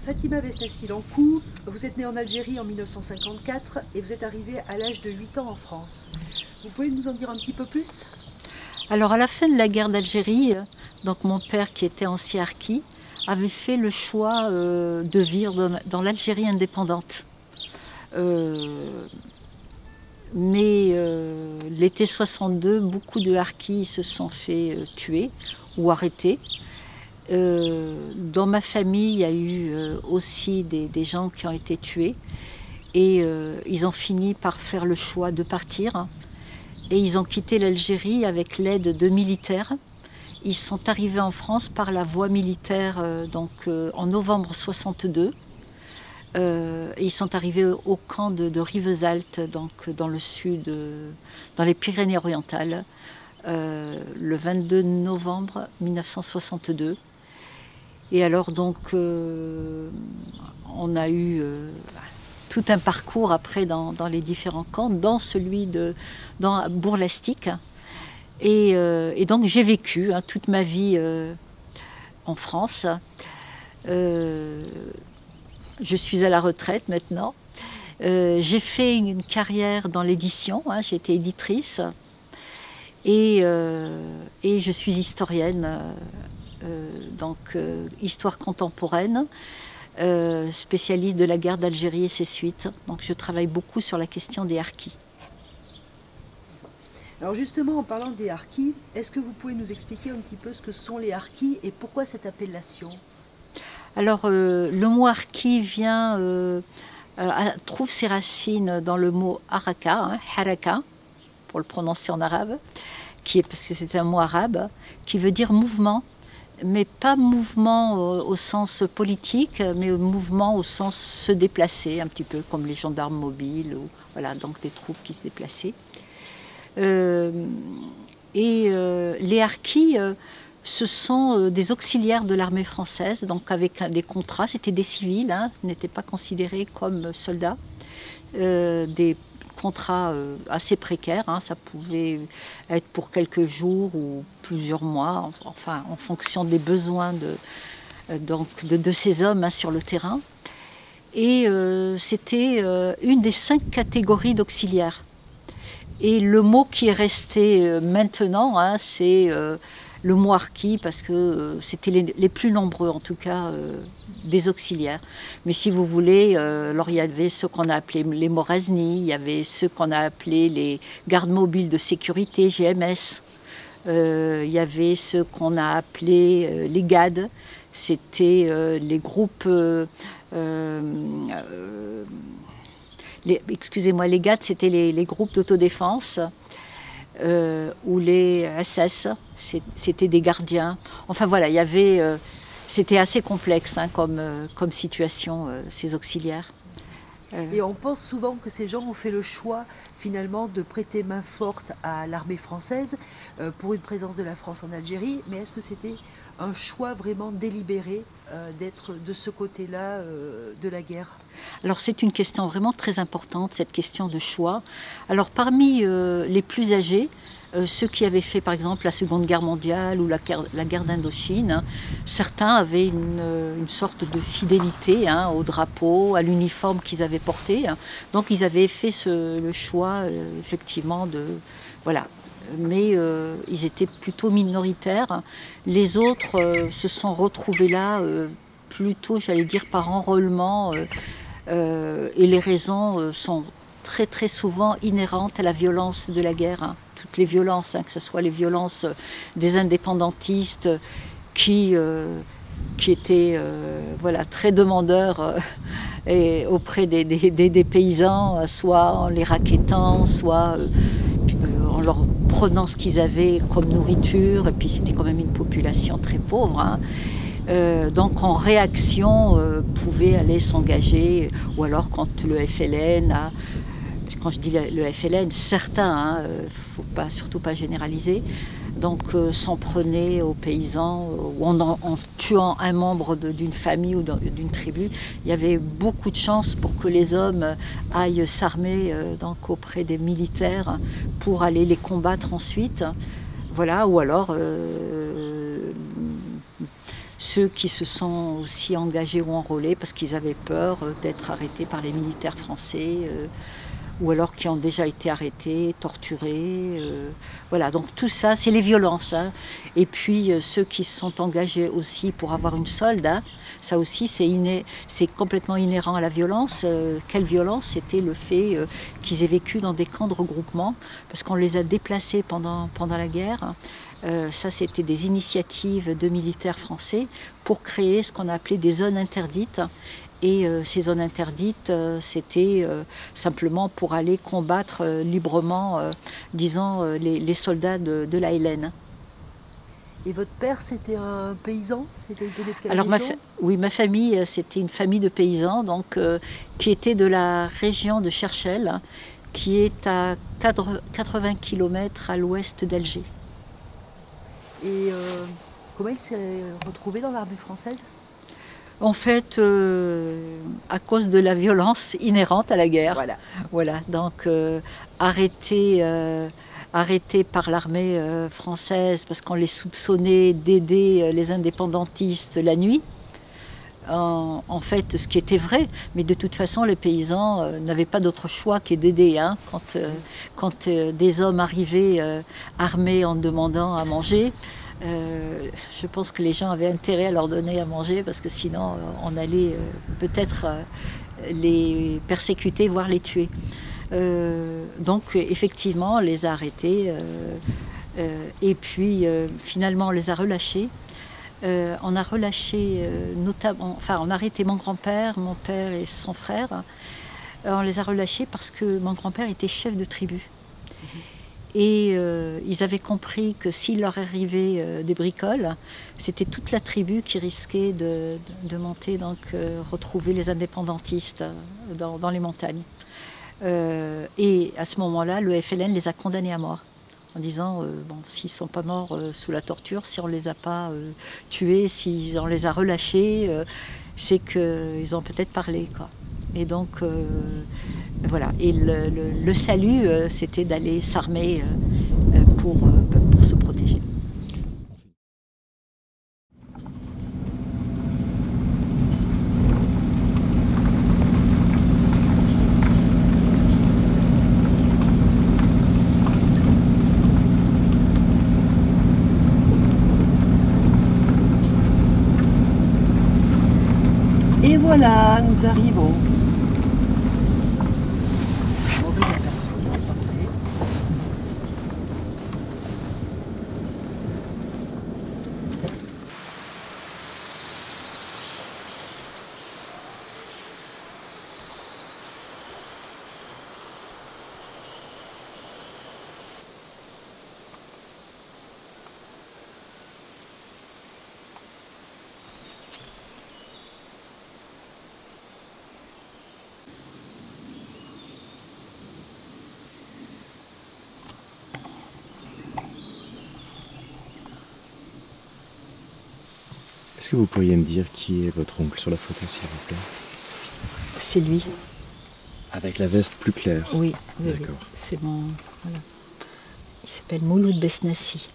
Fatima Besnassi-Lankou, vous êtes née en Algérie en 1954 et vous êtes arrivée à l'âge de 8 ans en France. Vous pouvez nous en dire un petit peu plus? Alors à la fin de la guerre d'Algérie, donc mon père qui était ancien harki avait fait le choix de vivre dans l'Algérie indépendante. Mais l'été 62, beaucoup de harkis se sont fait tuer ou arrêter. Dans ma famille, il y a eu aussi des gens qui ont été tués et ils ont fini par faire le choix de partir. Et ils ont quitté l'Algérie avec l'aide de militaires. Ils sont arrivés en France par la voie militaire en novembre 62. Et ils sont arrivés au camp de Rivesaltes, donc dans le sud, dans les Pyrénées-Orientales, le 22 novembre 1962. Et alors donc on a eu tout un parcours après dans les différents camps, dans celui dans Bourg-Lastic. Et donc j'ai vécu toute ma vie en France. Je suis à la retraite maintenant. J'ai fait une carrière dans l'édition, j'ai été éditrice. Et je suis historienne, histoire contemporaine. Spécialiste de la guerre d'Algérie et ses suites. Donc je travaille beaucoup sur la question des harkis. Alors justement, en parlant des harkis, est-ce que vous pouvez nous expliquer un petit peu ce que sont les harkis et pourquoi cette appellation? Alors le mot harki trouve ses racines dans le mot haraka, haraka, pour le prononcer en arabe, parce que c'est un mot arabe, qui veut dire mouvement. Mais pas mouvement au sens politique, mais mouvement au sens se déplacer, un petit peu comme les gendarmes mobiles, ou, voilà, donc des troupes qui se déplaçaient. Les harkis, ce sont des auxiliaires de l'armée française, donc avec des contrats, c'était des civils, n'étaient pas considérés comme soldats, des contrats assez précaires, ça pouvait être pour quelques jours ou plusieurs mois, enfin en fonction des besoins de ces hommes sur le terrain. Et c'était une des 5 catégories d'auxiliaires. Et le mot qui est resté maintenant, c'est le mot harki, parce que c'était les plus nombreux, en tout cas, des auxiliaires. Mais si vous voulez, alors il y avait ceux qu'on a appelés les Morazni, il y avait ceux qu'on a appelés les gardes mobiles de sécurité, GMS, il y avait ceux qu'on a appelés les GAD, c'était les groupes... excusez-moi, les GAD, c'était les groupes d'autodéfense, ou les SS, c'était des gardiens. Enfin voilà, il y avait... c'était assez complexe comme situation, ces auxiliaires. Et on pense souvent que ces gens ont fait le choix finalement de prêter main forte à l'armée française pour une présence de la France en Algérie, mais est-ce que c'était un choix vraiment délibéré d'être de ce côté-là de la guerre? Alors c'est une question vraiment très importante, cette question de choix. Alors parmi les plus âgés, ceux qui avaient fait par exemple la Seconde Guerre mondiale ou la guerre d'Indochine, certains avaient une sorte de fidélité au drapeau, à l'uniforme qu'ils avaient porté. Donc ils avaient fait le choix effectivement de... Voilà. Mais ils étaient plutôt minoritaires. Les autres se sont retrouvés là plutôt, j'allais dire, par enrôlement. Et les raisons sont très très souvent inhérentes à la violence de la guerre. Toutes les violences, que ce soit les violences des indépendantistes qui étaient voilà, très demandeurs auprès des paysans, soit en les rackettant, soit en leur prenant ce qu'ils avaient comme nourriture, et puis c'était quand même une population très pauvre. Donc en réaction, pouvaient aller s'engager, ou alors quand le FLN a... Quand je dis le FLN, certains, faut pas, surtout pas généraliser, donc s'en prenaient aux paysans, ou en tuant un membre d'une famille ou d'une tribu. Il y avait beaucoup de chances pour que les hommes aillent s'armer auprès des militaires pour aller les combattre ensuite. Voilà, ou alors ceux qui se sont aussi engagés ou enrôlés parce qu'ils avaient peur d'être arrêtés par les militaires français, ou alors qui ont déjà été arrêtés, torturés. Voilà, donc tout ça, c'est les violences. Hein. Et puis ceux qui se sont engagés aussi pour avoir une solde, hein, ça aussi c'est complètement inhérent à la violence. Quelle violence? C'était le fait qu'ils aient vécu dans des camps de regroupement, parce qu'on les a déplacés pendant la guerre. Ça, c'était des initiatives de militaires français pour créer ce qu'on appelait des zones interdites. Et ces zones interdites, c'était simplement pour aller combattre librement, disons, les soldats de la Hélène. Et votre père, c'était un paysan? C'était de quelle Alors, région? oui, ma famille, c'était une famille de paysans, donc, qui était de la région de Cherchell, hein, qui est à 80 km à l'ouest d'Alger. Et comment il s'est retrouvé dans l'armée française? En fait, à cause de la violence inhérente à la guerre. Voilà. Voilà, donc arrêté par l'armée française parce qu'on les soupçonnait d'aider les indépendantistes la nuit. En fait, ce qui était vrai, mais de toute façon, les paysans n'avaient pas d'autre choix que d'aider. Hein, quand des hommes arrivaient armés en demandant à manger, je pense que les gens avaient intérêt à leur donner à manger parce que sinon on allait peut-être les persécuter, voire les tuer. Donc effectivement on les a arrêtés et puis finalement on les a relâchés. On a relâché notamment, enfin on a arrêté mon grand-père, mon père et son frère. On les a relâchés parce que mon grand-père était chef de tribu. Et ils avaient compris que s'il leur arrivait des bricoles, c'était toute la tribu qui risquait de monter, donc retrouver les indépendantistes dans les montagnes. Et à ce moment-là, le FLN les a condamnés à mort, en disant, bon, s'ils ne sont pas morts sous la torture, si on ne les a pas tués, si on les a relâchés, c'est qu'ils ont peut-être parlé, quoi. Et donc, voilà. Et le salut, c'était d'aller s'armer pour se protéger. Et voilà, nous arrivons. Est-ce que vous pourriez me dire qui est votre oncle sur la photo, s'il vous plaît? C'est lui. Avec la veste plus claire? Oui, oui, d'accord. Oui. C'est mon... Voilà. Il s'appelle Mouloud Besnassi.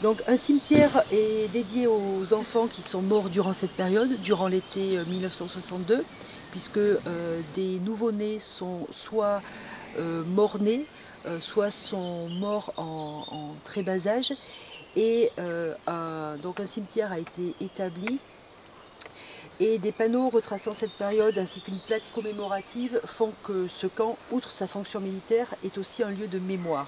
Donc un cimetière est dédié aux enfants qui sont morts durant cette période, durant l'été 1962, puisque des nouveau-nés sont soit morts-nés, soit sont morts en très bas âge. Et donc un cimetière a été établi et des panneaux retraçant cette période ainsi qu'une plaque commémorative font que ce camp, outre sa fonction militaire, est aussi un lieu de mémoire.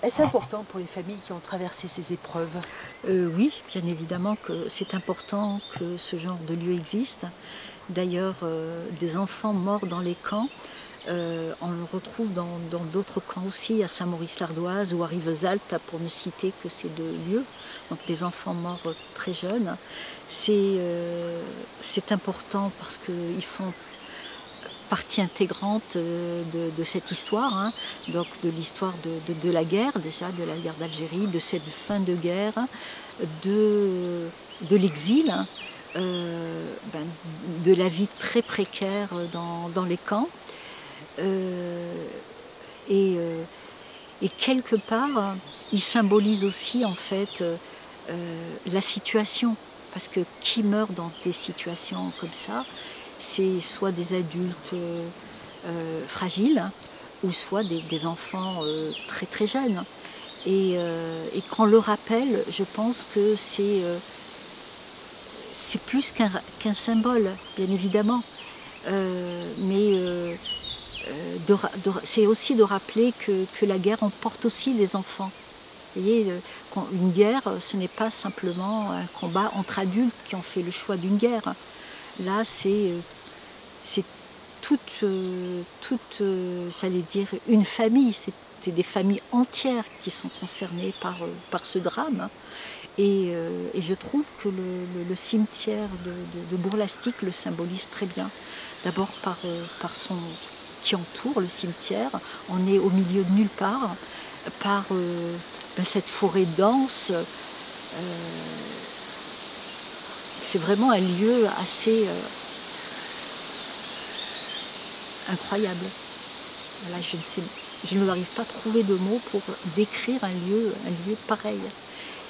Est-ce important pour les familles qui ont traversé ces épreuves? Oui, bien évidemment que c'est important que ce genre de lieu existe. D'ailleurs, des enfants morts dans les camps, on le retrouve dans d'autres camps aussi, à Saint-Maurice-l'Ardoise ou à Rivesaltes, pour ne citer que ces deux lieux. Donc des enfants morts très jeunes. C'est important parce qu'ils font partie intégrante de cette histoire, hein. Donc de l'histoire de la guerre, déjà de la guerre d'Algérie, de cette fin de guerre, de l'exil, hein, de la vie très précaire dans les camps. Et quelque part, il symbolise aussi en fait la situation, parce que qui meurt dans des situations comme ça, c'est soit des adultes fragiles, ou soit des enfants très très jeunes. Et qu'on le rappelle, je pense que c'est plus qu'un symbole, bien évidemment, mais c'est aussi de rappeler que la guerre emporte aussi les enfants. Vous voyez, une guerre, ce n'est pas simplement un combat entre adultes qui ont fait le choix d'une guerre. Là, c'est toute j'allais dire, une famille. C'est des familles entières qui sont concernées par ce drame. Et je trouve que le cimetière de Bourg-Lastic le symbolise très bien. D'abord par son qui entoure le cimetière. On est au milieu de nulle part, par cette forêt dense. C'est vraiment un lieu assez incroyable. Voilà, je n'arrive pas à trouver de mots pour décrire un lieu pareil.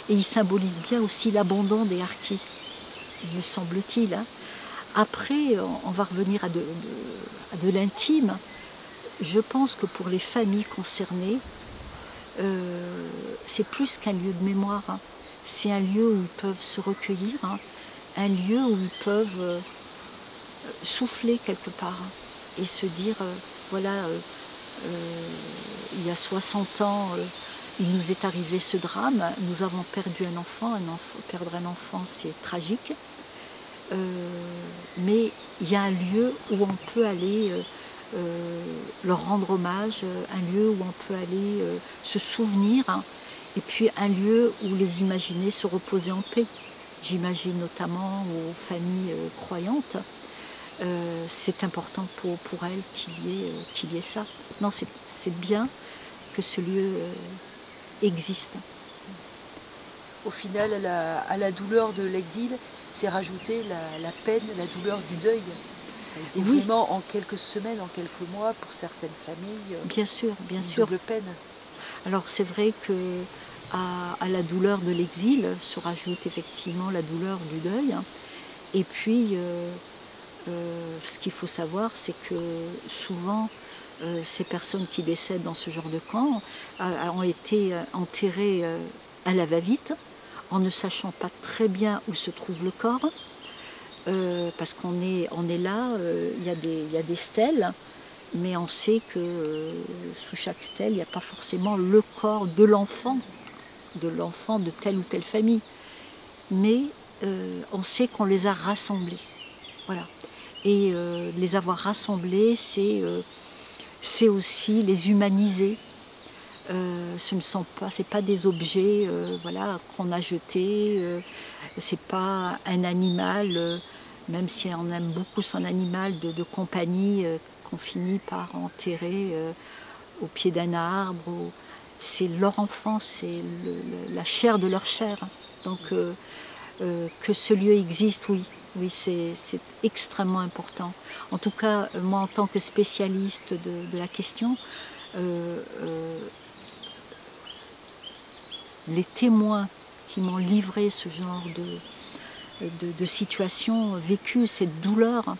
Et il symbolise bien aussi l'abandon des harkis, me semble-t-il, hein. Après, on va revenir à de l'intime. Je pense que pour les familles concernées, c'est plus qu'un lieu de mémoire, hein. C'est un lieu où ils peuvent se recueillir, hein. Un lieu où ils peuvent souffler quelque part, hein, et se dire, voilà, il y a 60 ans, il nous est arrivé ce drame, nous avons perdu un enfant, perdre un enfant c'est tragique. Mais il y a un lieu où on peut aller leur rendre hommage, un lieu où on peut aller se souvenir, hein, et puis un lieu où les imaginer se reposer en paix. J'imagine notamment aux familles croyantes, c'est important pour elles qu'il y ait ça. Non, c'est bien que ce lieu existe. Au final, à la douleur de l'exil, c'est rajouter la peine, la douleur du deuil. Et oui. Vraiment en quelques semaines, en quelques mois, pour certaines familles, bien sûr, bien sûr. Double peine. Alors c'est vrai que à la douleur de l'exil se rajoute effectivement la douleur du deuil. Et puis, ce qu'il faut savoir, c'est que souvent, ces personnes qui décèdent dans ce genre de camp ont été enterrées à la va-vite, en ne sachant pas très bien où se trouve le corps, parce qu'on est là, il y a des stèles, mais on sait que sous chaque stèle, il n'y a pas forcément le corps de l'enfant de telle ou telle famille. Mais on sait qu'on les a rassemblés. Voilà. Et les avoir rassemblés, c'est aussi les humaniser. C'est pas des objets voilà, qu'on a jetés, c'est pas un animal, même si on aime beaucoup son animal de compagnie qu'on finit par enterrer au pied d'un arbre. C'est leur enfant, c'est la chair de leur chair. Donc que ce lieu existe, oui, c'est extrêmement important. En tout cas, moi en tant que spécialiste de la question, les témoins qui m'ont livré ce genre de situation vécue, cette douleur,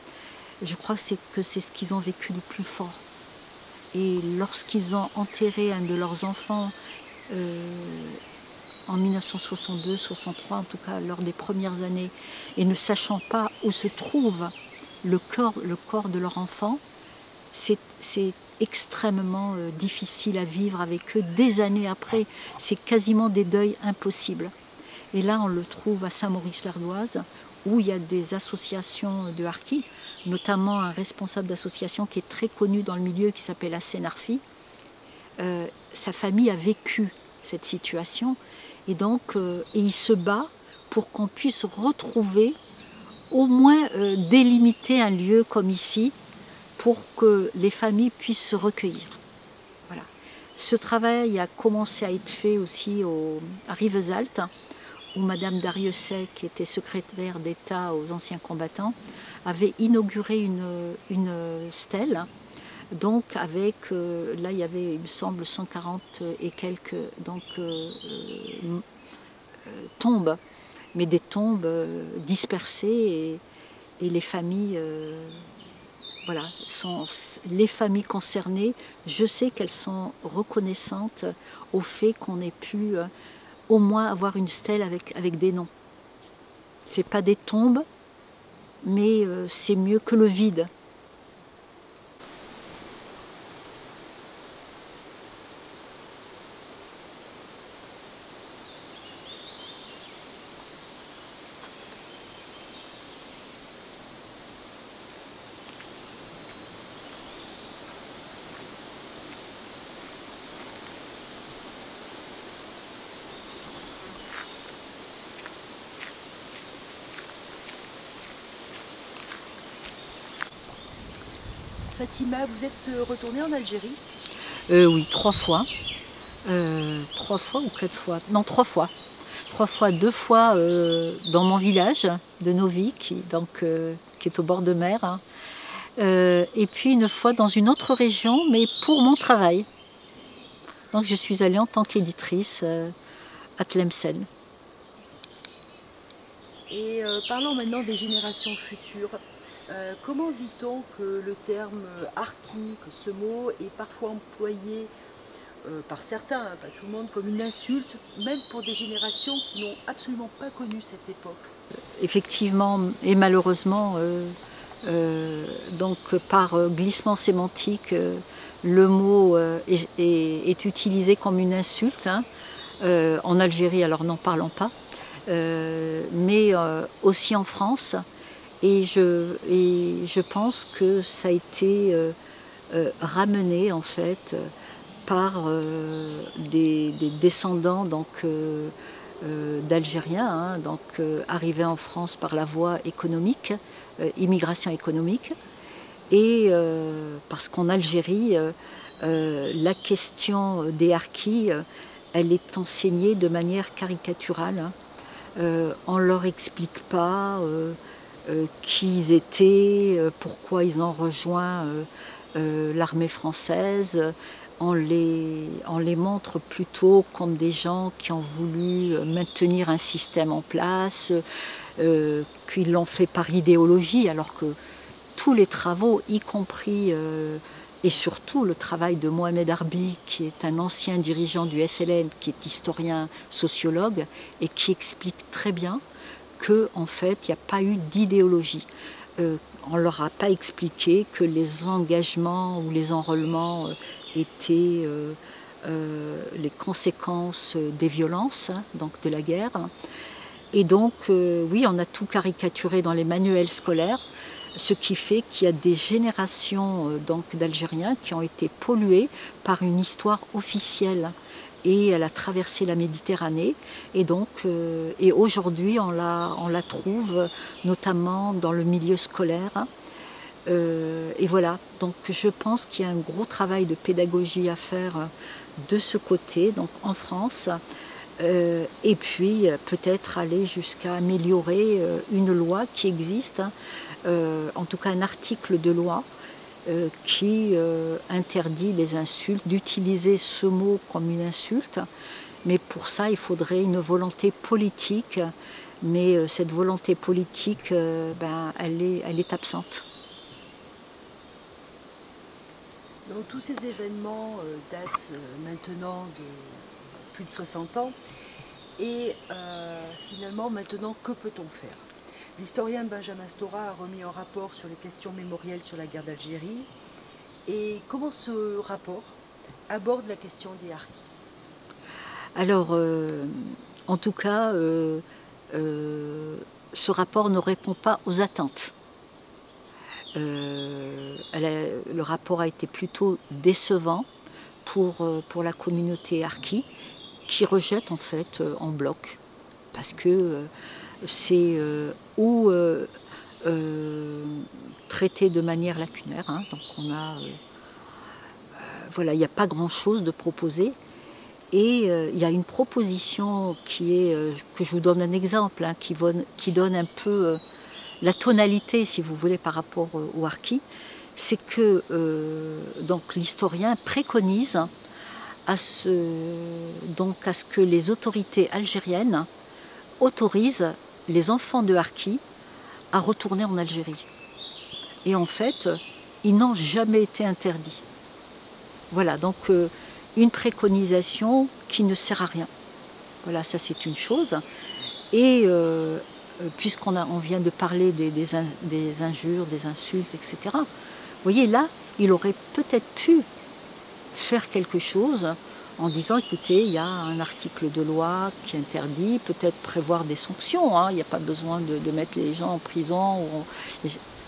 je crois que c'est ce qu'ils ont vécu le plus fort. Et lorsqu'ils ont enterré un de leurs enfants en 1962-63, en tout cas lors des premières années, et ne sachant pas où se trouve le corps de leur enfant, c'est extrêmement difficile à vivre avec eux des années après. C'est quasiment des deuils impossibles. Et là, on le trouve à Saint-Maurice-l'Ardoise, où il y a des associations de harkis. notamment un responsable d'association qui est très connu dans le milieu, qui s'appelle Hassan Arfi. Sa famille a vécu cette situation et donc et il se bat pour qu'on puisse retrouver, au moins délimiter un lieu comme ici pour que les familles puissent se recueillir. Voilà. Ce travail a commencé à être fait aussi à Rivesaltes, où Madame Dariussec, qui était secrétaire d'État aux anciens combattants, avait inauguré une stèle. Donc avec, là il y avait, il me semble, 140 et quelques tombes, mais des tombes dispersées et les familles, voilà, les familles concernées, je sais qu'elles sont reconnaissantes au fait qu'on ait pu au moins avoir une stèle avec des noms. C'est pas des tombes, mais c'est mieux que le vide. Fatima, vous êtes retournée en Algérie? Oui, 3 fois. 3 fois ou 4 fois? Non, 3 fois. 3 fois, 2 fois dans mon village de Novi, qui est au bord de mer. Hein. Et puis une fois dans une autre région, mais pour mon travail. Donc je suis allée en tant qu'éditrice à Tlemcen. Et parlons maintenant des générations futures. Comment vit-on que le terme harki, que ce mot est parfois employé par certains, hein, pas tout le monde, comme une insulte, même pour des générations qui n'ont absolument pas connu cette époque? Effectivement, et malheureusement, donc par glissement sémantique, le mot est utilisé comme une insulte. Hein. En Algérie, alors n'en parlons pas, mais aussi en France. Et je pense que ça a été ramené en fait par des descendants d'Algériens, hein, arrivés en France par la voie économique, immigration économique. Et parce qu'en Algérie, la question des harkis, elle est enseignée de manière caricaturale. Hein. On ne leur explique pas qui ils étaient, pourquoi ils ont rejoint l'armée française. On les montre plutôt comme des gens qui ont voulu maintenir un système en place, qu'ils l'ont fait par idéologie, alors que tous les travaux, y compris et surtout le travail de Mohamed Arbi, qui est un ancien dirigeant du FLN, qui est historien sociologue, et qui explique très bien qu'en fait, il n'y a pas eu d'idéologie. On ne leur a pas expliqué que les engagements ou les enrôlements étaient les conséquences des violences, hein, donc de la guerre. Et donc, oui, on a tout caricaturé dans les manuels scolaires, ce qui fait qu'il y a des générations d'Algériens qui ont été pollués par une histoire officielle. Et elle a traversé la Méditerranée, et donc et aujourd'hui on la trouve notamment dans le milieu scolaire. Et voilà, donc je pense qu'il y a un gros travail de pédagogie à faire de ce côté, donc en France, et puis peut-être aller jusqu'à améliorer une loi qui existe, hein, en tout cas un article de loi qui interdit les insultes, d'utiliser ce mot comme une insulte. Mais pour ça, il faudrait une volonté politique. Mais cette volonté politique, elle est absente. Donc tous ces événements datent maintenant de plus de 60 ans. Et finalement, maintenant, que peut-on faire? L'historien Benjamin Stora a remis un rapport sur les questions mémorielles sur la guerre d'Algérie. Et comment ce rapport aborde la question des harkis? Alors, en tout cas, ce rapport ne répond pas aux attentes. Le rapport a été plutôt décevant pour la communauté harkie, qui rejette en fait en bloc, parce que c'est traité de manière lacunaire, hein, donc on a voilà, il n'y a pas grand-chose de proposé. Et il y a une proposition qui est, que je vous donne un exemple, hein, qui donne un peu la tonalité, si vous voulez, par rapport au harki. C'est que donc l'historien préconise à ce que les autorités algériennes autorisent les enfants de harki à retourner en Algérie. Et en fait, ils n'ont jamais été interdits. Voilà, donc une préconisation qui ne sert à rien. Voilà, ça c'est une chose. Et puisqu'on vient de parler des injures, des insultes, etc., vous voyez, là, il aurait peut-être pu faire quelque chose en disant, écoutez, il y a un article de loi qui interdit, peut-être prévoir des sanctions, hein, il n'y a pas besoin de mettre les gens en prison,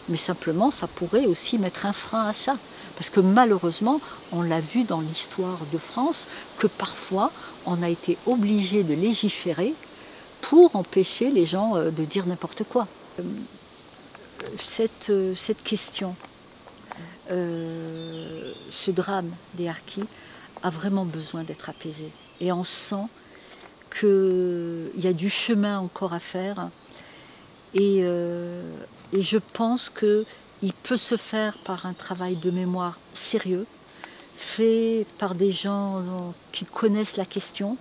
mais simplement, ça pourrait aussi mettre un frein à ça. Parce que malheureusement, on l'a vu dans l'histoire de France, que parfois, on a été obligé de légiférer pour empêcher les gens de dire n'importe quoi. Cette question, ce drame des harkis, a vraiment besoin d'être apaisé. Et on sent qu'il y a du chemin encore à faire. Et je pense qu'il peut se faire par un travail de mémoire sérieux, fait par des gens qui connaissent la question.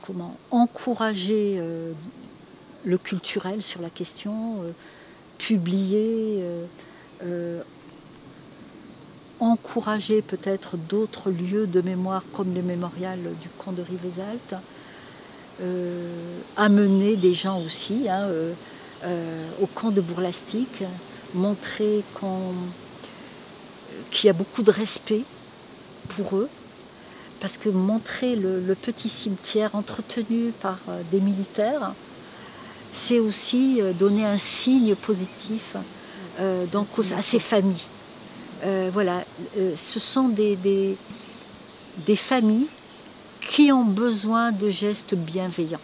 Comment encourager le culturel sur la question, publier, encourager peut-être d'autres lieux de mémoire comme le mémorial du camp de Rivesaltes, amener des gens aussi hein, au camp de Bourlastic, montrer qu'il y a beaucoup de respect pour eux, parce que montrer le petit cimetière entretenu par des militaires, c'est aussi donner un signe positif donc à ces familles. Voilà, ce sont des familles qui ont besoin de gestes bienveillants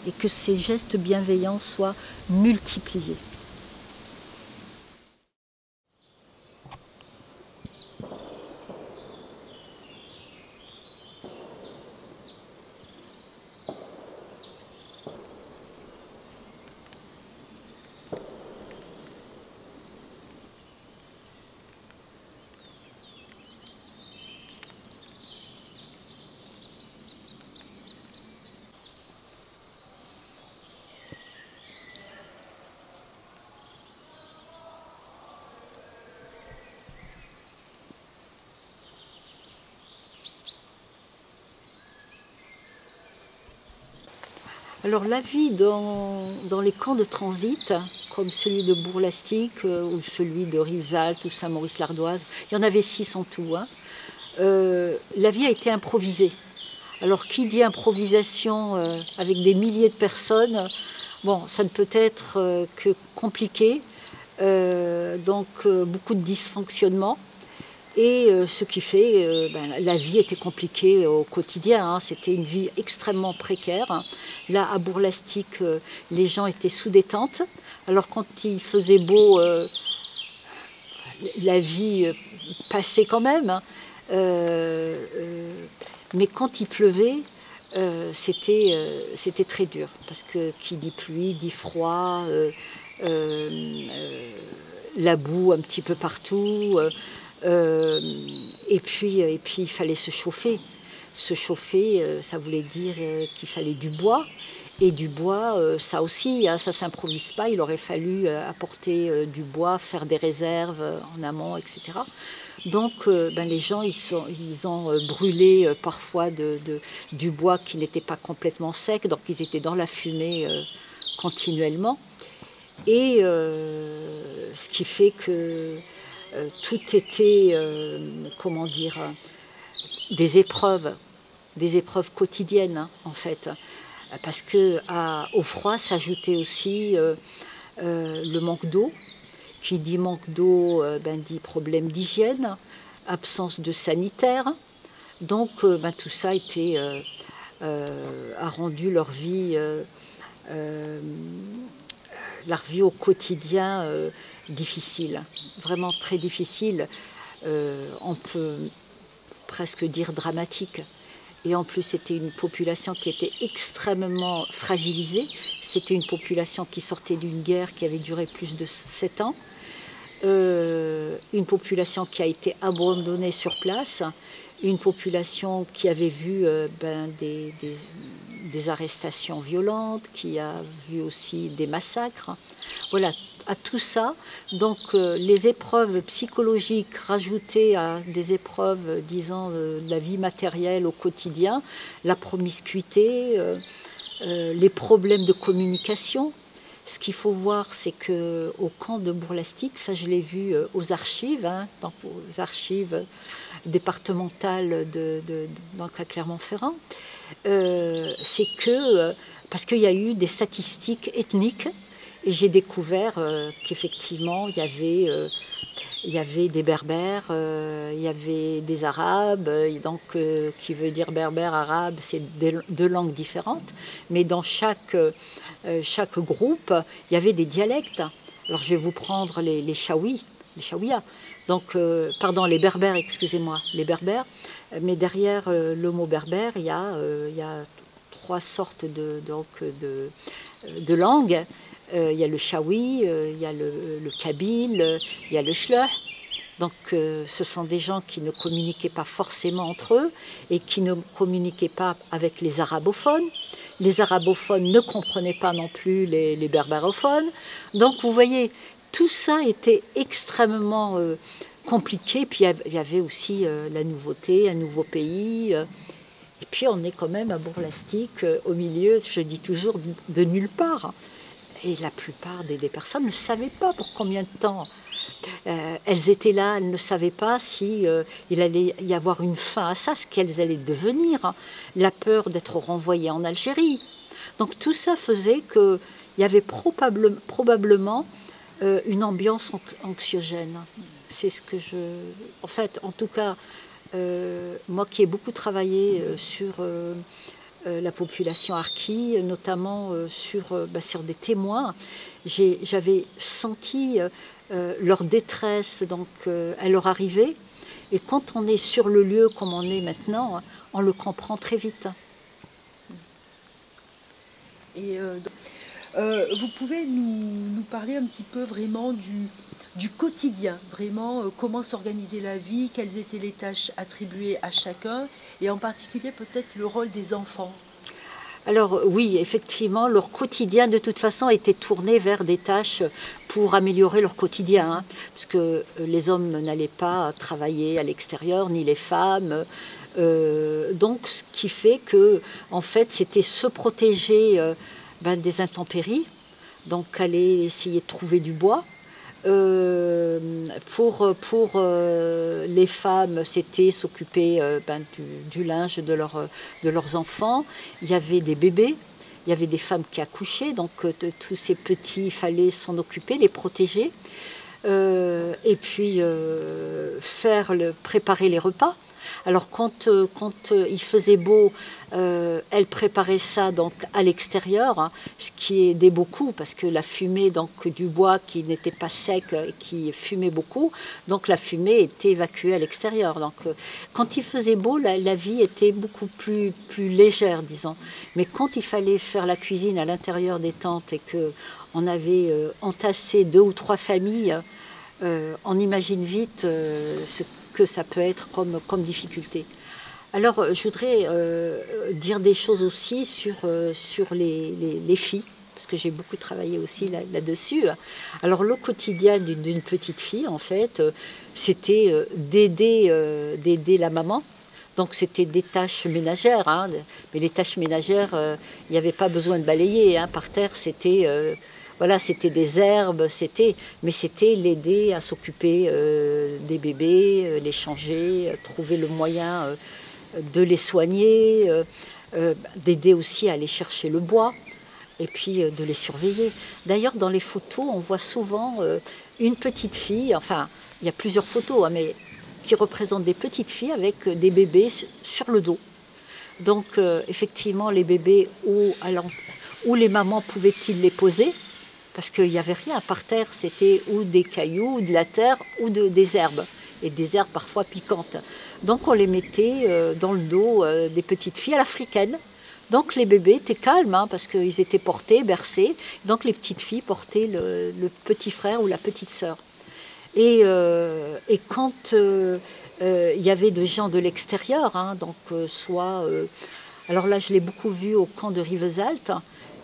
et que ces gestes bienveillants soient multipliés. Alors la vie dans les camps de transit, comme celui de Bourlastic ou celui de Rivesaltes ou Saint-Maurice-l'Ardoise, il y en avait 6 en tout, hein, la vie a été improvisée. Alors qui dit improvisation avec des milliers de personnes, bon, ça ne peut être que compliqué, donc beaucoup de dysfonctionnements. Et ce qui fait, la vie était compliquée au quotidien, hein. C'était une vie extrêmement précaire. Là, à Bourlastic, les gens étaient sous des tentes. Alors quand il faisait beau, la vie passait quand même. Hein. Mais quand il pleuvait, c'était très dur. Parce que qui dit pluie, dit froid, la boue un petit peu partout. Et puis il fallait se chauffer. Se chauffer, ça voulait dire qu'il fallait du bois. Et du bois, ça aussi, hein, ça ne s'improvise pas. Il aurait fallu apporter du bois, faire des réserves en amont, etc. Donc les gens, ils ont brûlé parfois du bois qui n'était pas complètement sec. Donc ils étaient dans la fumée continuellement. Et ce qui fait que tout était, comment dire, des épreuves quotidiennes, hein, en fait. parce qu'au froid s'ajoutait aussi le manque d'eau. Qui dit manque d'eau, dit problème d'hygiène, absence de sanitaire. Donc tout ça a rendu leur vie au quotidien difficile, vraiment très difficile. On peut presque dire dramatique. Et en plus, c'était une population qui était extrêmement fragilisée. C'était une population qui sortait d'une guerre qui avait duré plus de 7 ans. Une population qui a été abandonnée sur place, une population qui avait vu des arrestations violentes, qui a vu aussi des massacres. Voilà, à tout ça, donc les épreuves psychologiques rajoutées à des épreuves, disons, de la vie matérielle au quotidien, la promiscuité, les problèmes de communication. Ce qu'il faut voir, c'est qu'au camp de Bourg-Lastic, ça je l'ai vu aux archives, aux archives départementales donc à Clermont-Ferrand, c'est que, parce qu'il y a eu des statistiques ethniques, et j'ai découvert qu'effectivement il y avait des berbères, il y avait des arabes, donc qui veut dire berbère, arabe, c'est deux langues différentes, mais dans chaque groupe, il y avait des dialectes. Alors je vais vous prendre les Chaouis, les Chaouia. Donc, les berbères, excusez-moi, les berbères. Mais derrière le mot berbère, il y a 3 sortes de langues. Il y a le Chaoui, il y a le Kabyle, il y a le Shleh. Donc ce sont des gens qui ne communiquaient pas forcément entre eux et qui ne communiquaient pas avec les arabophones. Les arabophones ne comprenaient pas non plus les berbérophones. Donc vous voyez, tout ça était extrêmement compliqué. Puis il y avait aussi la nouveauté, un nouveau pays. Et puis on est quand même à Bourg-Lastic, au milieu, je dis toujours, de nulle part. Et la plupart des personnes ne savaient pas pour combien de temps elles étaient là, elles ne savaient pas si il allait y avoir une fin à ça, ce qu'elles allaient devenir, la peur d'être renvoyées en Algérie. Donc tout ça faisait qu'il y avait probablement une ambiance anxiogène. C'est ce que en fait, en tout cas, moi qui ai beaucoup travaillé sur la population harkie, notamment sur des témoins, j'avais senti leur détresse donc, à leur arrivée. Et quand on est sur le lieu comme on est maintenant, on le comprend très vite. Et vous pouvez nous parler un petit peu vraiment du quotidien, vraiment comment s'organisait la vie, quelles étaient les tâches attribuées à chacun, et en particulier peut-être le rôle des enfants. Alors oui, effectivement, leur quotidien de toute façon était tourné vers des tâches pour améliorer leur quotidien, parce que les hommes n'allaient pas travailler à l'extérieur, ni les femmes. Donc ce qui fait que, en fait, c'était se protéger des intempéries, donc aller essayer de trouver du bois. Pour les femmes, c'était s'occuper du linge de leurs enfants. Il y avait des bébés, il y avait des femmes qui accouchaient, donc tous ces petits, il fallait s'en occuper, les protéger. Et puis préparer les repas. Alors quand il faisait beau, elle préparait ça donc à l'extérieur, ce qui aidait beaucoup parce que la fumée donc du bois qui n'était pas sec, qui fumait beaucoup, donc la fumée était évacuée à l'extérieur. Donc quand il faisait beau, la vie était beaucoup plus légère, disons. Mais quand il fallait faire la cuisine à l'intérieur des tentes et que on avait entassé 2 ou 3 familles, on imagine vite ce que ça peut être comme difficulté. Alors, je voudrais dire des choses aussi sur les filles, parce que j'ai beaucoup travaillé aussi là-dessus. Alors, le quotidien d'une petite fille, en fait, c'était d'aider la maman. Donc, c'était des tâches ménagères. Hein, mais les tâches ménagères, il n'y avait pas besoin de balayer. Hein, par terre, c'était... Voilà, c'était des herbes, mais c'était l'aider à s'occuper des bébés, les changer, trouver le moyen de les soigner, d'aider aussi à aller chercher le bois et puis de les surveiller. D'ailleurs, dans les photos, on voit souvent une petite fille, enfin, il y a plusieurs photos, hein, mais qui représentent des petites filles avec des bébés sur le dos. Donc, effectivement, les bébés, où les mamans pouvaient-ils les poser? Parce qu'il n'y avait rien par terre, c'était ou des cailloux, ou de la terre, ou des herbes, et des herbes parfois piquantes. Donc on les mettait dans le dos des petites filles à l'africaine. Donc les bébés étaient calmes, hein, parce qu'ils étaient portés, bercés. Donc les petites filles portaient le petit frère ou la petite sœur. Et quand il y avait des gens de l'extérieur, hein, donc alors là je l'ai beaucoup vu au camp de Rivesaltes,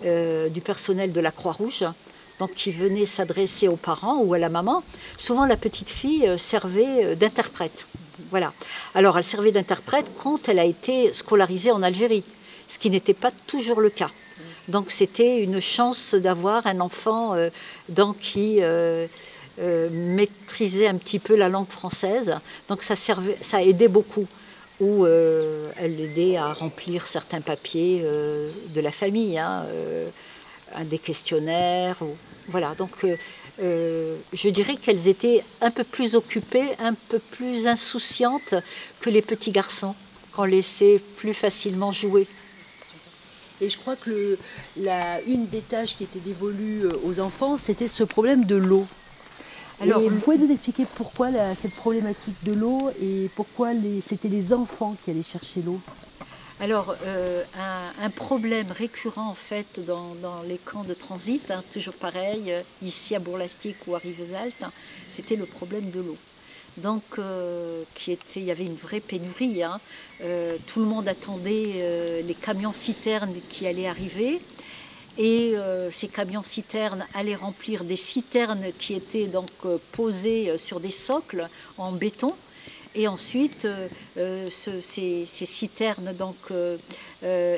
du personnel de la Croix-Rouge, donc qui venait s'adresser aux parents ou à la maman. Souvent la petite fille servait d'interprète. Voilà. Alors elle servait d'interprète quand elle a été scolarisée en Algérie, ce qui n'était pas toujours le cas. Donc c'était une chance d'avoir un enfant qui maîtrisait un petit peu la langue française. Donc ça aidait beaucoup. Ou elle aidait à remplir certains papiers de la famille, hein, des questionnaires. Voilà, donc je dirais qu'elles étaient un peu plus occupées, un peu plus insouciantes que les petits garçons, qu'on laissait plus facilement jouer. Et je crois que une des tâches qui était dévolue aux enfants, c'était ce problème de l'eau. Alors, vous pouvez nous expliquer pourquoi cette problématique de l'eau et pourquoi c'était les enfants qui allaient chercher l'eau? Alors, un problème récurrent en fait dans les camps de transit, hein, toujours pareil, ici à Bourg-Lastic ou à Rivesaltes, hein, c'était le problème de l'eau. Donc, il y avait une vraie pénurie, hein. Tout le monde attendait les camions-citernes qui allaient arriver. Et ces camions-citernes allaient remplir des citernes qui étaient donc posées sur des socles en béton. Et ensuite, ces citernes donc,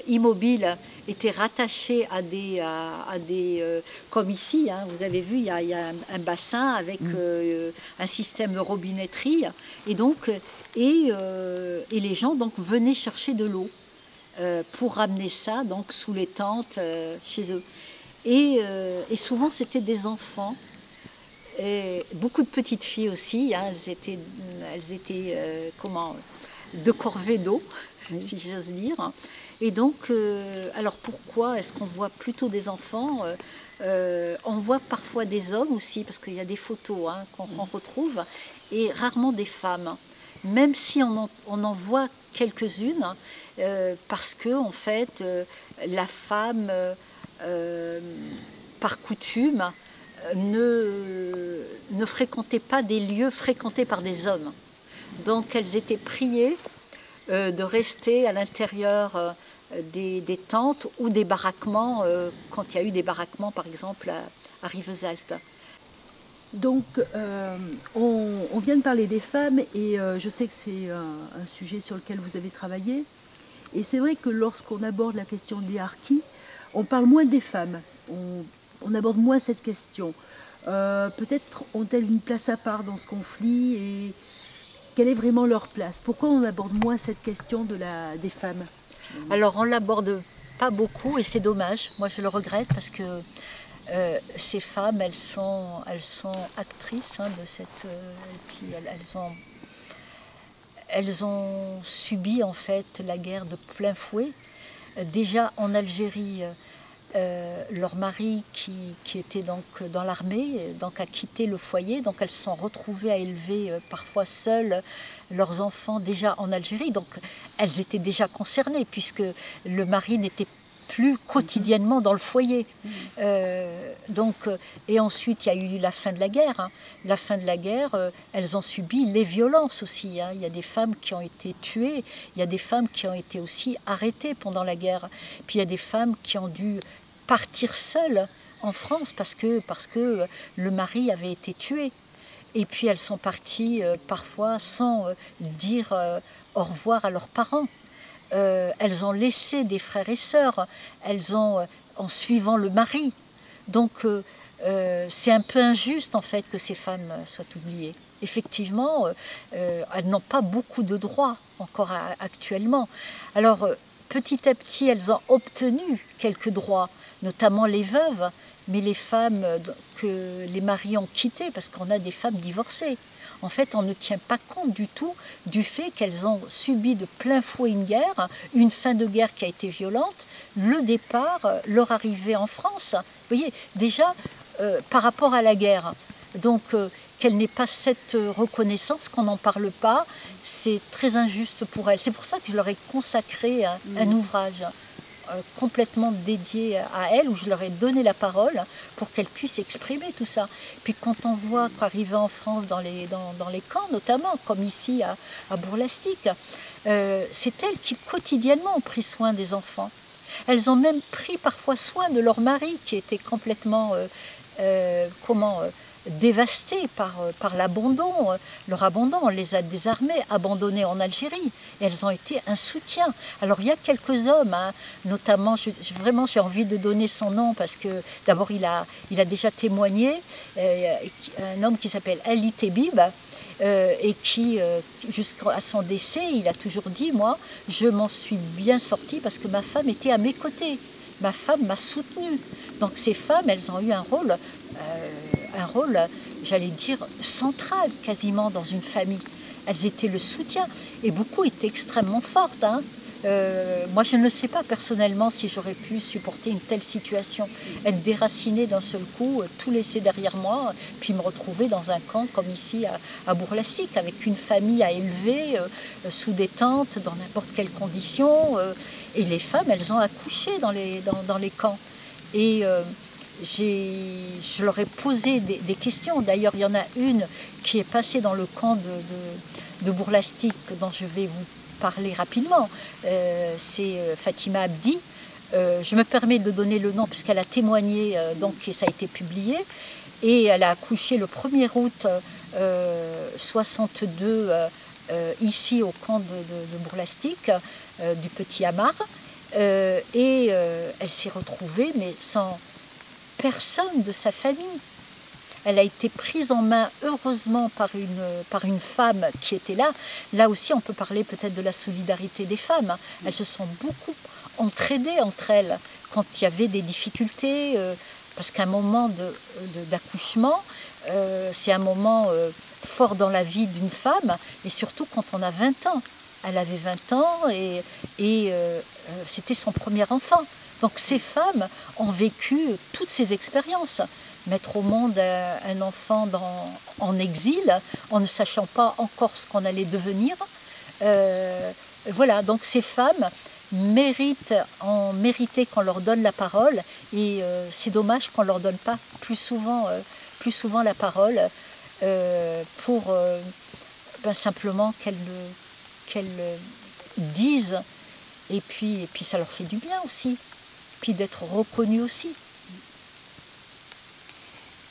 immobiles étaient rattachées à des comme ici, hein, vous avez vu, il y a un bassin avec un système de robinetterie. Et, donc, et les gens donc, venaient chercher de l'eau pour ramener ça donc, sous les tentes chez eux. Et souvent, c'était des enfants. Et beaucoup de petites filles aussi, hein, elles étaient de corvée d'eau, si j'ose dire. Et donc, alors pourquoi est-ce qu'on voit plutôt des enfants? On voit parfois des hommes aussi, parce qu'il y a des photos hein, qu'on retrouve, et rarement des femmes. Même si on en voit quelques-unes, parce que en fait, la femme, par coutume, ne fréquentaient pas des lieux fréquentés par des hommes. Donc elles étaient priées de rester à l'intérieur des tentes ou des baraquements, quand il y a eu des baraquements par exemple à Rivesaltes. Donc on vient de parler des femmes et je sais que c'est un sujet sur lequel vous avez travaillé. Et c'est vrai que lorsqu'on aborde la question de l'hierarchie, on parle moins des femmes. On aborde moins cette question. Peut-être ont-elles une place à part dans ce conflit et quelle est vraiment leur place? Pourquoi on aborde moins cette question des femmes? Alors on ne l'aborde pas beaucoup et c'est dommage. Moi je le regrette parce que ces femmes, elles sont actrices hein, de cette... puis elles ont subi en fait la guerre de plein fouet. Déjà en Algérie, leur mari qui était donc dans l'armée donc a quitté le foyer, donc elles se sont retrouvées à élever parfois seules leurs enfants déjà en Algérie, donc elles étaient déjà concernées puisque le mari n'était plus quotidiennement dans le foyer. Et ensuite il y a eu la fin de la guerre. Hein. La fin de la guerre, elles ont subi les violences aussi. Hein. Il y a des femmes qui ont été tuées, il y a des femmes qui ont été aussi arrêtées pendant la guerre. Puis il y a des femmes qui ont dû partir seules en France parce que le mari avait été tué. Et puis elles sont parties parfois sans dire au revoir à leurs parents. Elles ont laissé des frères et sœurs, en suivant le mari. Donc c'est un peu injuste en fait que ces femmes soient oubliées. Effectivement, elles n'ont pas beaucoup de droits encore actuellement. Alors petit à petit, elles ont obtenu quelques droits, notamment les veuves, mais les femmes que les maris ont quittées, parce qu'on a des femmes divorcées. En fait, on ne tient pas compte du tout du fait qu'elles ont subi de plein fouet une guerre, une fin de guerre qui a été violente, le départ, leur arrivée en France. Vous voyez, déjà, par rapport à la guerre, donc qu'elle n'ait pas cette reconnaissance, qu'on n'en parle pas, c'est très injuste pour elles. C'est pour ça que je leur ai consacré un ouvrage complètement dédié à elles, où je leur ai donné la parole pour qu'elles puissent exprimer tout ça. Puis quand on voit qu'arriver en France dans les camps, notamment, comme ici à Bourg-Lastic, c'est elles qui quotidiennement ont pris soin des enfants. Elles ont même pris parfois soin de leur mari qui était complètement dévastés par l'abandon, leur abandon. On les a désarmés, abandonnés en Algérie. Et elles ont été un soutien. Alors il y a quelques hommes, hein, notamment, vraiment j'ai envie de donner son nom parce que d'abord il a déjà témoigné, un homme qui s'appelle Ali Tebib, et qui, jusqu'à son décès, il a toujours dit, moi, je m'en suis bien sortie parce que ma femme était à mes côtés. Ma femme m'a soutenue. Donc ces femmes, elles ont eu un rôle, j'allais dire, central quasiment dans une famille. Elles étaient le soutien et beaucoup étaient extrêmement fortes. Hein. Moi, je ne sais pas personnellement si j'aurais pu supporter une telle situation. Être déracinée d'un seul coup, tout laisser derrière moi, puis me retrouver dans un camp comme ici à Bourg-Lastic, avec une famille à élever, sous des tentes, dans n'importe quelles conditions. Et les femmes, elles ont accouché dans les camps. Et je leur ai posé des questions. D'ailleurs, il y en a une qui est passée dans le camp de Bourg-Lastic, dont je vais vous parler rapidement. C'est Fatima Abdi. Je me permets de donner le nom puisqu'elle a témoigné, donc et ça a été publié. Et elle a accouché le 1er août 62 ici au camp de Bourg-Lastic, du Petit Hamar. Et elle s'est retrouvée, mais sans personne de sa famille. Elle a été prise en main, heureusement, par une femme qui était là. Là aussi, on peut parler peut-être de la solidarité des femmes. Elles se sont beaucoup entraidées entre elles quand il y avait des difficultés, parce qu'un moment d'accouchement, c'est un moment fort dans la vie d'une femme, et surtout quand on a 20 ans. Elle avait 20 ans et c'était son premier enfant. Donc ces femmes ont vécu toutes ces expériences. Mettre au monde un enfant en exil, en ne sachant pas encore ce qu'on allait devenir. Voilà, donc ces femmes ont mérité qu'on leur donne la parole et c'est dommage qu'on ne leur donne pas plus souvent la parole pour simplement qu'elles disent et puis ça leur fait du bien aussi, puis d'être reconnues aussi.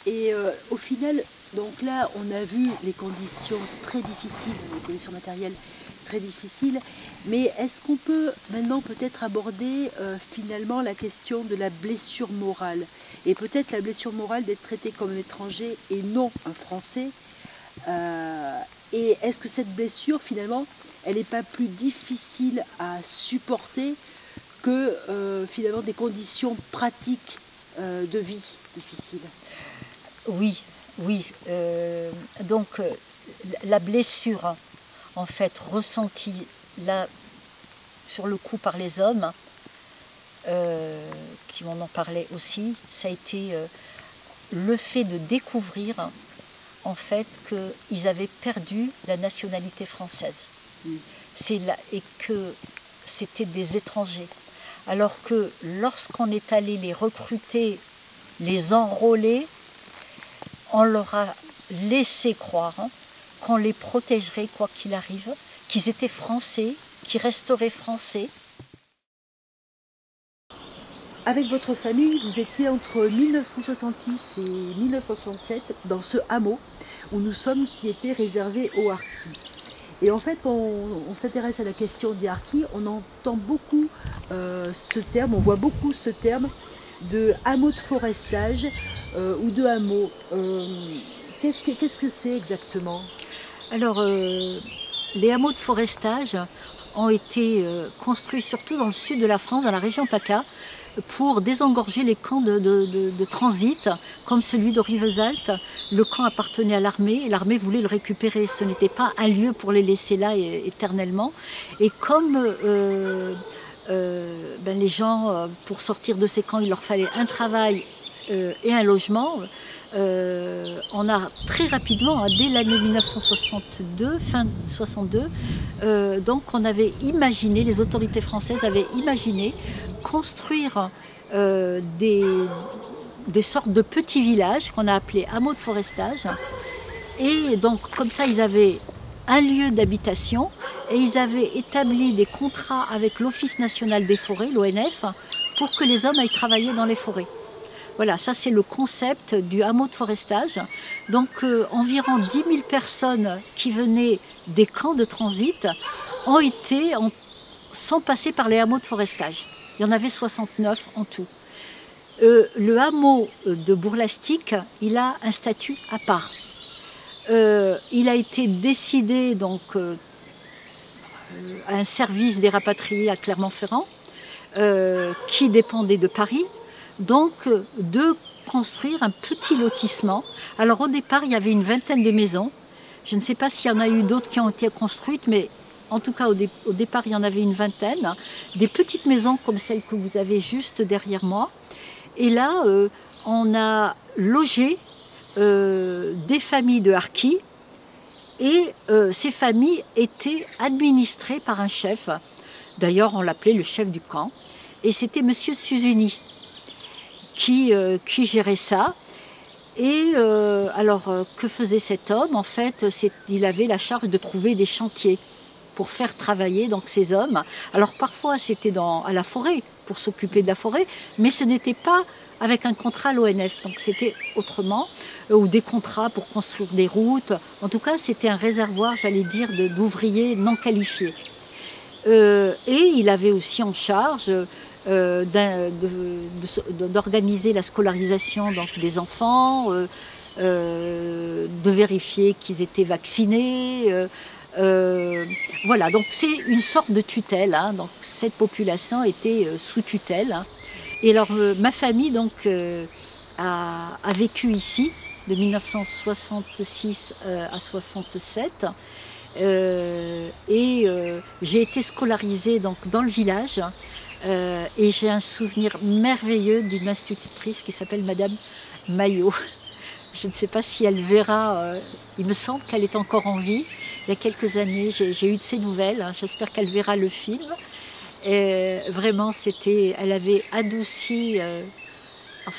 Et au final, donc là, on a vu les conditions très difficiles, les conditions matérielles très difficiles, mais est-ce qu'on peut maintenant peut-être aborder finalement la question de la blessure morale, et peut-être la blessure morale d'être traité comme un étranger et non un Français, et est-ce que cette blessure finalement, elle n'est pas plus difficile à supporter que finalement des conditions pratiques de vie difficiles? Oui. Donc la blessure, en fait, ressentie là sur le coup par les hommes, qui m'en ont parlé aussi, ça a été le fait de découvrir en fait qu'ils avaient perdu la nationalité française. Et que c'était des étrangers. Alors que lorsqu'on est allé les recruter, les enrôler, on leur a laissé croire qu'on les protégerait quoi qu'il arrive, qu'ils étaient français, qu'ils resteraient français. Avec votre famille, vous étiez entre 1966 et 1967 dans ce hameau où nous sommes, qui était réservé aux harkis. Et en fait, quand on s'intéresse à la question des harkis, on entend beaucoup ce terme, on voit beaucoup ce terme de hameau de forestage ou de hameau. Qu'est-ce que c'est exactement? Alors, les hameaux de forestage, ont été construits surtout dans le sud de la France, dans la région PACA, pour désengorger les camps de transit, comme celui de Rivesaltes. Le camp appartenait à l'armée et l'armée voulait le récupérer. Ce n'était pas un lieu pour les laisser là éternellement. Et comme les gens, pour sortir de ces camps, il leur fallait un travail et un logement, on a très rapidement, dès l'année 1962, fin 62, donc on avait imaginé, les autorités françaises avaient imaginé construire des sortes de petits villages qu'on a appelés hameaux de forestage. Et donc comme ça, ils avaient un lieu d'habitation et ils avaient établi des contrats avec l'Office national des forêts, l'ONF, pour que les hommes aillent travailler dans les forêts. Voilà, ça c'est le concept du hameau de forestage. Donc environ 10 000 personnes qui venaient des camps de transit sont passées par les hameaux de forestage. Il y en avait 69 en tout. Le hameau de Bourg-Lastic, il a un statut à part. Il a été décidé donc à un service des rapatriés à Clermont-Ferrand, qui dépendait de Paris. Donc de construire un petit lotissement. Alors au départ, il y avait une vingtaine de maisons. Je ne sais pas s'il y en a eu d'autres qui ont été construites, mais en tout cas au départ, il y en avait une vingtaine. Des petites maisons comme celle que vous avez juste derrière moi. Et là, on a logé des familles de harkis. Et ces familles étaient administrées par un chef. D'ailleurs, on l'appelait le chef du camp. Et c'était M. Suzuni qui gérait ça. Et alors, que faisait cet homme? En fait, il avait la charge de trouver des chantiers pour faire travailler donc, ces hommes. Alors parfois, c'était à la forêt, pour s'occuper de la forêt, mais ce n'était pas avec un contrat à l'ONF, donc c'était autrement, ou des contrats pour construire des routes. En tout cas, c'était un réservoir, j'allais dire, d'ouvriers non qualifiés. Et il avait aussi en charge d'organiser la scolarisation donc, des enfants, de vérifier qu'ils étaient vaccinés. Voilà, donc c'est une sorte de tutelle. Hein, donc cette population était sous tutelle. Hein. Et alors ma famille donc a vécu ici de 1966 à 67. J'ai été scolarisée donc, dans le village. Et j'ai un souvenir merveilleux d'une institutrice qui s'appelle Madame Maillot. Je ne sais pas si elle verra, il me semble qu'elle est encore en vie. Il y a quelques années, j'ai eu de ses nouvelles, hein, j'espère qu'elle verra le film. Et vraiment, elle avait adouci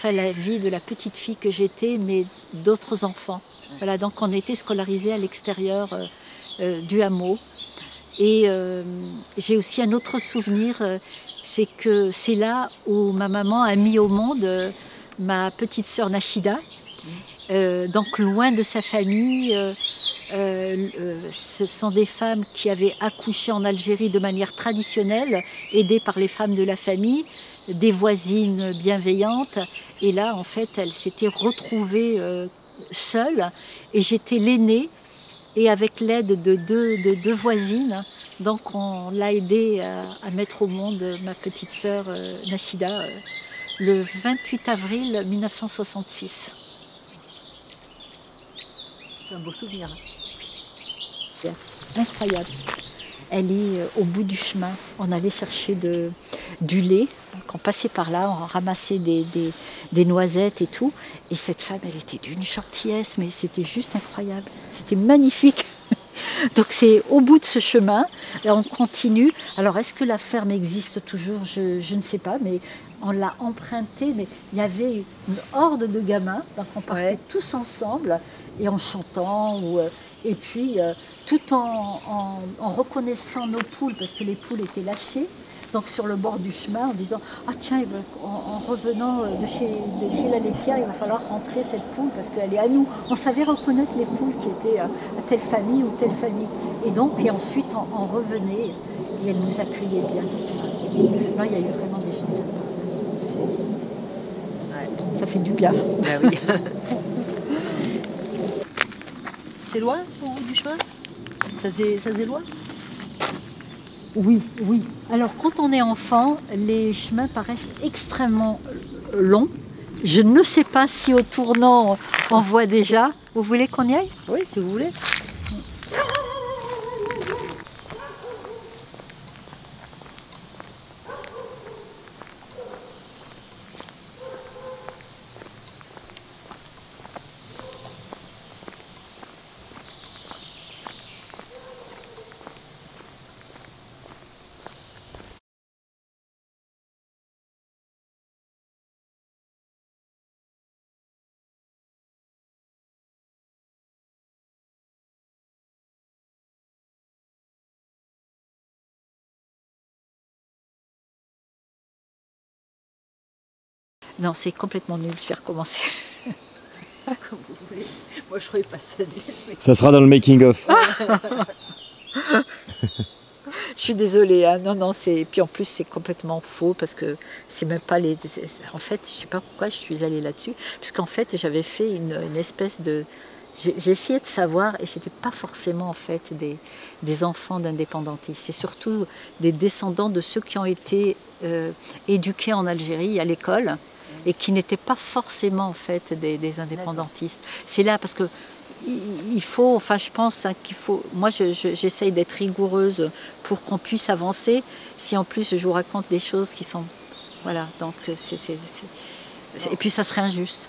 la vie de la petite fille que j'étais, mais d'autres enfants. Voilà, donc on était scolarisés à l'extérieur du hameau. Et j'ai aussi un autre souvenir, c'est que c'est là où ma maman a mis au monde ma petite sœur Nachida, donc loin de sa famille. Ce sont des femmes qui avaient accouché en Algérie de manière traditionnelle, aidées par les femmes de la famille, des voisines bienveillantes. Et là, en fait, elle s'était retrouvée seule, et j'étais l'aînée. Et avec l'aide de deux voisines, donc on l'a aidée à mettre au monde ma petite sœur Nachida le 28 avril 1966. C'est un beau souvenir. C'est incroyable. Elle est au bout du chemin. On allait chercher du lait. Donc on passait par là, on ramassait des noisettes et tout. Et cette femme, elle était d'une gentillesse, mais c'était juste incroyable. C'était magnifique. Donc c'est au bout de ce chemin, là on continue. Alors est-ce que la ferme existe toujours? Je ne sais pas, mais on l'a empruntée. Mais il y avait une horde de gamins, donc on partait tous ensemble, et en chantant, et puis tout en reconnaissant nos poules, parce que les poules étaient lâchées. Donc sur le bord du chemin, en disant « Ah tiens, en revenant de chez la laitière, il va falloir rentrer cette poule parce qu'elle est à nous. » On savait reconnaître les poules qui étaient à telle famille ou telle famille. Et ensuite, on revenait et elle nous accueillait bien. Là, il y a eu vraiment des gens sympas. Ça fait du bien. Ah oui. C'est loin, au bout du chemin? Ça faisait loin? Oui, oui. Alors quand on est enfant, les chemins paraissent extrêmement longs. Je ne sais pas si au tournant on voit déjà. Vous voulez qu'on y aille? Oui, si vous voulez. Non, c'est complètement nul, je vais recommencer. Comme vous voulez. Moi, je trouvais pas ça nul. Mais... Ça sera dans le making-of. Je suis désolée, hein. Non, non, c'est... Puis en plus, c'est complètement faux parce que c'est même pas les... En fait, je sais pas pourquoi je suis allée là-dessus, puisqu'en fait, j'avais fait une espèce de... J'ai essayé de savoir, et c'était pas forcément en fait des enfants d'indépendantistes, c'est surtout des descendants de ceux qui ont été éduqués en Algérie à l'école et qui n'étaient pas forcément en fait des indépendantistes. C'est là parce que il faut, enfin je pense hein, qu'il faut, moi j'essaye d'être rigoureuse pour qu'on puisse avancer, si en plus je vous raconte des choses qui sont, voilà, donc et puis ça serait injuste.